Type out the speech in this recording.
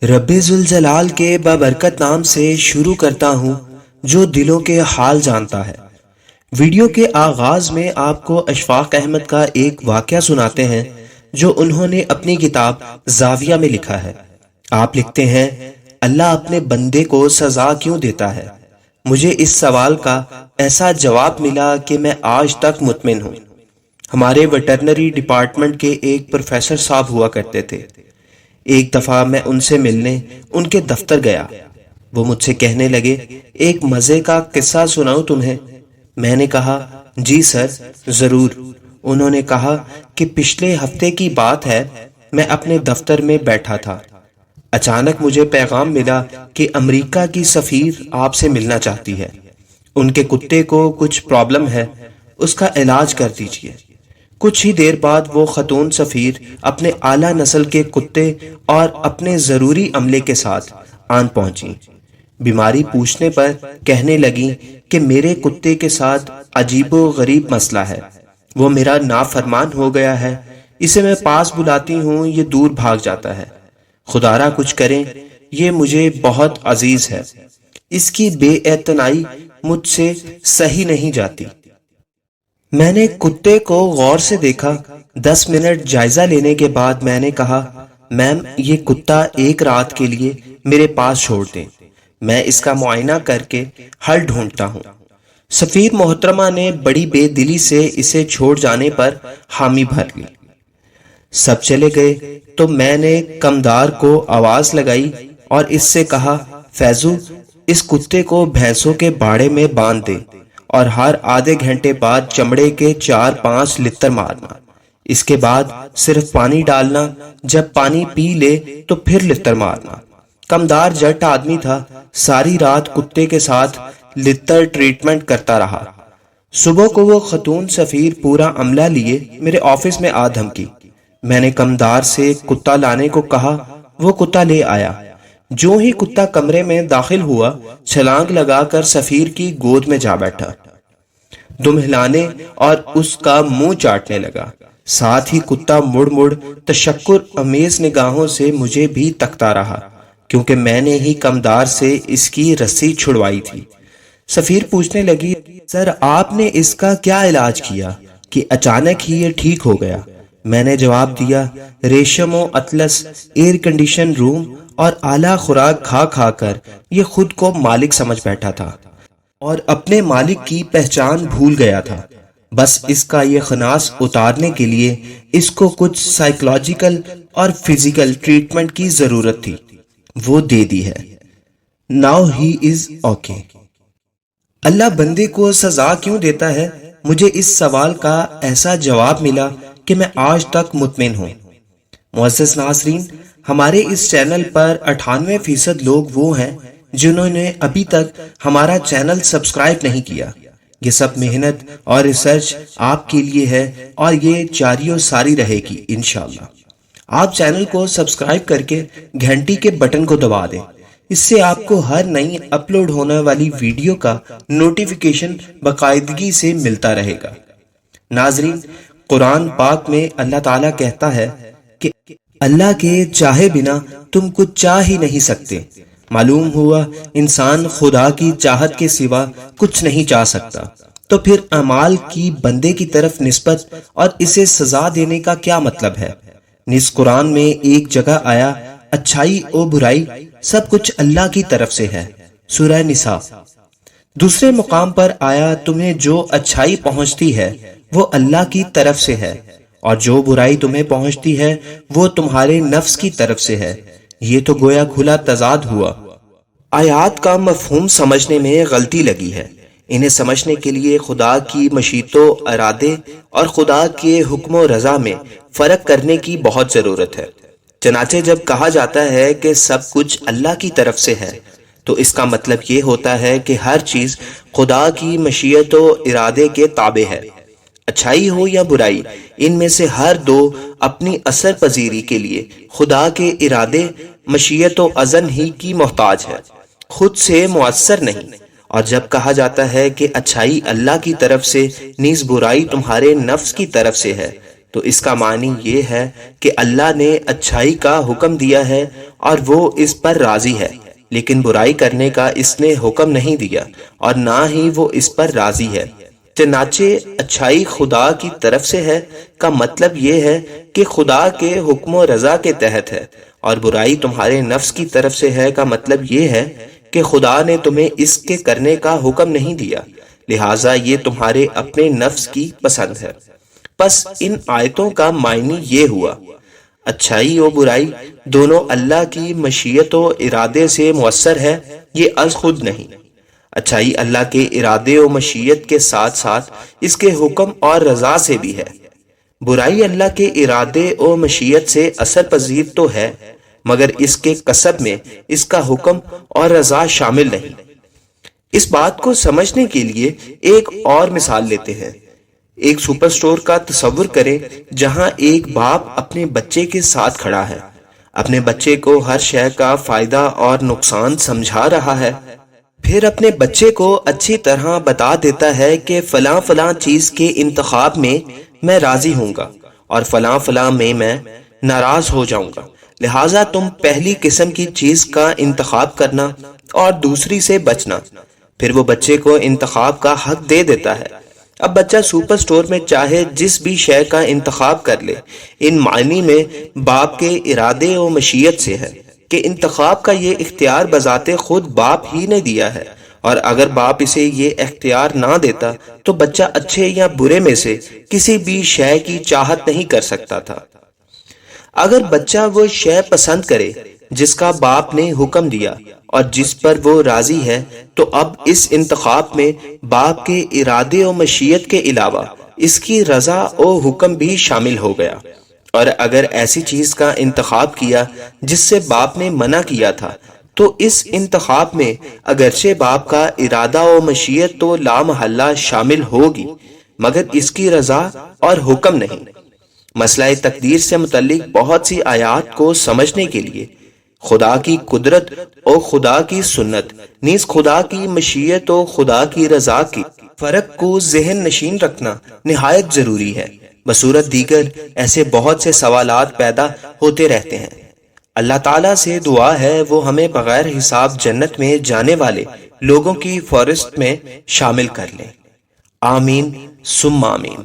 رب ذوالجلال کے بابرکت نام سے شروع کرتا ہوں جو دلوں کے حال جانتا ہے۔ ویڈیو کے آغاز میں آپ کو اشفاق احمد کا ایک واقعہ سناتے ہیں جو انہوں نے اپنی کتاب زاویہ میں لکھا ہے۔ آپ لکھتے ہیں، اللہ اپنے بندے کو سزا کیوں دیتا ہے؟ مجھے اس سوال کا ایسا جواب ملا کہ میں آج تک مطمئن ہوں۔ ہمارے ویٹرنری ڈپارٹمنٹ کے ایک پروفیسر صاحب ہوا کرتے تھے۔ ایک دفعہ میں ان سے ملنے ان کے دفتر گیا۔ وہ مجھ سے کہنے لگے، ایک مزے کا قصہ سناؤں تمہیں؟ میں نے کہا، جی سر ضرور۔ انہوں نے کہا کہ پچھلے ہفتے کی بات ہے، میں اپنے دفتر میں بیٹھا تھا۔ اچانک مجھے پیغام ملا کہ امریکہ کی سفیر آپ سے ملنا چاہتی ہے۔ ان کے کتے کو کچھ پرابلم ہے، اس کا علاج کر دیجیے۔ کچھ ہی دیر بعد وہ خاتون سفیر اپنے اعلیٰ نسل کے کتے اور اپنے ضروری عملے کے ساتھ آن پہنچی۔ بیماری پوچھنے پر کہنے لگی کہ میرے کتے کے ساتھ عجیب و غریب مسئلہ ہے، وہ میرا نافرمان ہو گیا ہے، اسے میں پاس بلاتی ہوں یہ دور بھاگ جاتا ہے، خدا را کچھ کریں، یہ مجھے بہت عزیز ہے، اس کی بے اعتنائی مجھ سے صحیح نہیں جاتی۔ میں نے کتے کو غور سے دیکھا۔ 10 منٹ جائزہ لینے کے بعد میں نے کہا، میم یہ کتا ایک رات کے لیے میرے پاس چھوڑ دیں، میں اس کا معائنہ کر کے حل ڈھونڈتا ہوں۔ سفیر محترمہ نے بڑی بے دلی سے اسے چھوڑ جانے پر حامی بھر لی۔ سب چلے گئے تو میں نے کمدار کو آواز لگائی اور اس سے کہا، فیضو اس کتے کو بھینسوں کے باڑے میں باندھ دے اور ہر آدھے گھنٹے بعد چمڑے کے 4-5 لتر مارنا، اس کے بعد صرف پانی ڈالنا، جب پانی پی لے تو پھر لتر مارنا۔ کمدار جٹ آدمی تھا، ساری رات کتے کے ساتھ لتر ٹریٹمنٹ کرتا رہا۔ صبح کو وہ خاتون سفیر پورا عملہ لیے میرے آفس میں آ دھمکی۔ میں نے کمدار سے کتا لانے کو کہا، وہ کتا لے آیا۔ جو ہی کتا کمرے میں داخل ہوا، چھلانگ لگا کر سفیر کی گود میں جا بیٹھا، دم ہلانے اور اس کا منہ چاٹنے لگا۔ ساتھ ہی کتا مڑ مڑ تشکر امیز نگاہوں سے مجھے بھی تکتا رہا، کیونکہ میں نے ہی کمدار سے اس کی رسی چھڑوائی تھی۔ سفیر پوچھنے لگی، سر آپ نے اس کا کیا علاج کیا کہ اچانک ہی یہ ٹھیک ہو گیا؟ میں نے جواب دیا، ریشم و اطلس، ایئر کنڈیشن روم اور اعلیٰ خوراک کھا کھا کر یہ خود کو مالک سمجھ بیٹھا تھا اور اپنے مالک کی پہچان بھول گیا تھا۔ بس اس کا یہ خناس اتارنے کے لیے اس کو کچھ سائیکولوجیکل اور فزیکل ٹریٹمنٹ کی ضرورت تھی، وہ دے دی ہے۔ Now he is okay. اللہ بندے کو سزا کیوں دیتا ہے؟ مجھے اس سوال کا ایسا جواب ملا کہ میں آج تک مطمئن ہوں۔ معزز ناظرین، ہمارے اس چینل پر 98% لوگ وہ ہیں جنہوں نے ابھی تک ہمارا چینل سبسکرائب نہیں کیا۔ یہ سب محنت اور ریسرچ آپ کے لیے ہے اور یہ جاری و ساری رہے گی انشاءاللہ۔ آپ چینل کو سبسکرائب کر کے گھنٹی کے بٹن کو دبا دیں، اس سے آپ کو ہر نئی اپلوڈ ہونے والی ویڈیو کا نوٹیفیکیشن باقاعدگی سے ملتا رہے گا۔ ناظرین، قرآن پاک میں اللہ تعالیٰ کہتا ہے کہ اللہ کے چاہے بنا تم کچھ چاہ ہی نہیں سکتے۔ معلوم ہوا انسان خدا کی چاہت کے سوا کچھ نہیں چاہ سکتا، تو پھر اعمال کی بندے کی طرف نسبت اور اسے سزا دینے کا کیا مطلب ہے؟ نیز قرآن میں ایک جگہ آیا، اچھائی و برائی سب کچھ اللہ کی طرف سے ہے، سورہ نساء۔ دوسرے مقام پر آیا، تمہیں جو اچھائی پہنچتی ہے وہ اللہ کی طرف سے ہے اور جو برائی تمہیں پہنچتی ہے وہ تمہارے نفس کی طرف سے ہے۔ یہ تو گویا کھلا تضاد ہوا۔ آیات کا مفہوم سمجھنے میں غلطی لگی ہے۔ انہیں سمجھنے کے لیے خدا کی مشیت و ارادے اور خدا کے حکم و رضا میں فرق کرنے کی بہت ضرورت ہے۔ چنانچہ جب کہا جاتا ہے کہ سب کچھ اللہ کی طرف سے ہے تو اس کا مطلب یہ ہوتا ہے کہ ہر چیز خدا کی مشیت و ارادے کے تابع ہے۔ اچھائی ہو یا برائی، ان میں سے ہر دو اپنی اثر پذیری کے لیے خدا کے ارادے، مشیت و اذن ہی کی محتاج ہے، خود سے مؤثر نہیں۔ اور جب کہا جاتا ہے کہ اچھائی اللہ کی طرف سے نیز برائی تمہارے نفس کی طرف سے ہے تو اس کا معنی یہ ہے کہ اللہ نے اچھائی کا حکم دیا ہے اور وہ اس پر راضی ہے، لیکن برائی کرنے کا اس نے حکم نہیں دیا اور نہ ہی وہ اس پر راضی ہے۔ چنانچہ اچھائی خدا کی طرف سے ہے کا مطلب یہ ہے کہ خدا کے حکم و رضا کے تحت ہے، اور برائی تمہارے نفس کی طرف سے ہے کا مطلب یہ ہے کہ خدا نے تمہیں اس کے کرنے کا حکم نہیں دیا، لہٰذا یہ تمہارے اپنے نفس کی پسند ہے۔ پس ان آیتوں کا معنی یہ ہوا، اچھائی و برائی دونوں اللہ کی مشیت و ارادے سے مؤثر ہے، یہ از خود نہیں۔ اچھائی اللہ کے ارادے و مشیت کے ساتھ ساتھ اس کے حکم اور رضا سے بھی ہے، برائی اللہ کے ارادے و مشیت سے اثر پذیر تو ہے مگر اس کے کسب میں اس کا حکم اور رضا شامل نہیں۔ اس بات کو سمجھنے کے لیے ایک اور مثال لیتے ہیں۔ ایک سپر سٹور کا تصور کریں جہاں ایک باپ اپنے بچے کے ساتھ کھڑا ہے، اپنے بچے کو ہر شے کا فائدہ اور نقصان سمجھا رہا ہے، پھر اپنے بچے کو اچھی طرح بتا دیتا ہے کہ فلاں فلاں چیز کے انتخاب میں راضی ہوں گا اور فلاں فلاں میں ناراض ہو جاؤں گا، لہٰذا تم پہلی قسم کی چیز کا انتخاب کرنا اور دوسری سے بچنا۔ پھر وہ بچے کو انتخاب کا حق دے دیتا ہے۔ اب بچہ سپر سٹور میں چاہے جس بھی شے کا انتخاب کر لے، ان معنی میں باپ کے ارادے و مشیت سے ہے کہ انتخاب کا یہ اختیار بذات خود باپ ہی نے دیا ہے، اور اگر باپ اسے یہ اختیار نہ دیتا تو بچہ اچھے یا برے میں سے کسی بھی شے کی چاہت نہیں کر سکتا تھا۔ اگر بچہ وہ شے پسند کرے جس کا باپ نے حکم دیا اور جس پر وہ راضی ہے، تو اب اس انتخاب میں باپ کے ارادے و مشیت کے علاوہ اس کی رضا و حکم بھی شامل ہو گیا۔ اور اگر ایسی چیز کا انتخاب کیا جس سے باپ نے منع کیا تھا، تو اس انتخاب میں اگرچہ باپ کا ارادہ و مشیت تو لامحالہ شامل ہوگی مگر اس کی رضا اور حکم نہیں۔ مسئلہ تقدیر سے متعلق بہت سی آیات کو سمجھنے کے لیے خدا کی قدرت اور خدا کی سنت نیز خدا کی مشیت و خدا کی رضا کی فرق کو ذہن نشین رکھنا نہایت ضروری ہے۔ بصورت دیگر ایسے بہت سے سوالات پیدا ہوتے رہتے ہیں۔ اللہ تعالیٰ سے دعا ہے وہ ہمیں بغیر حساب جنت میں جانے والے لوگوں کی فہرست میں شامل کر لیں۔ آمین ثم آمین۔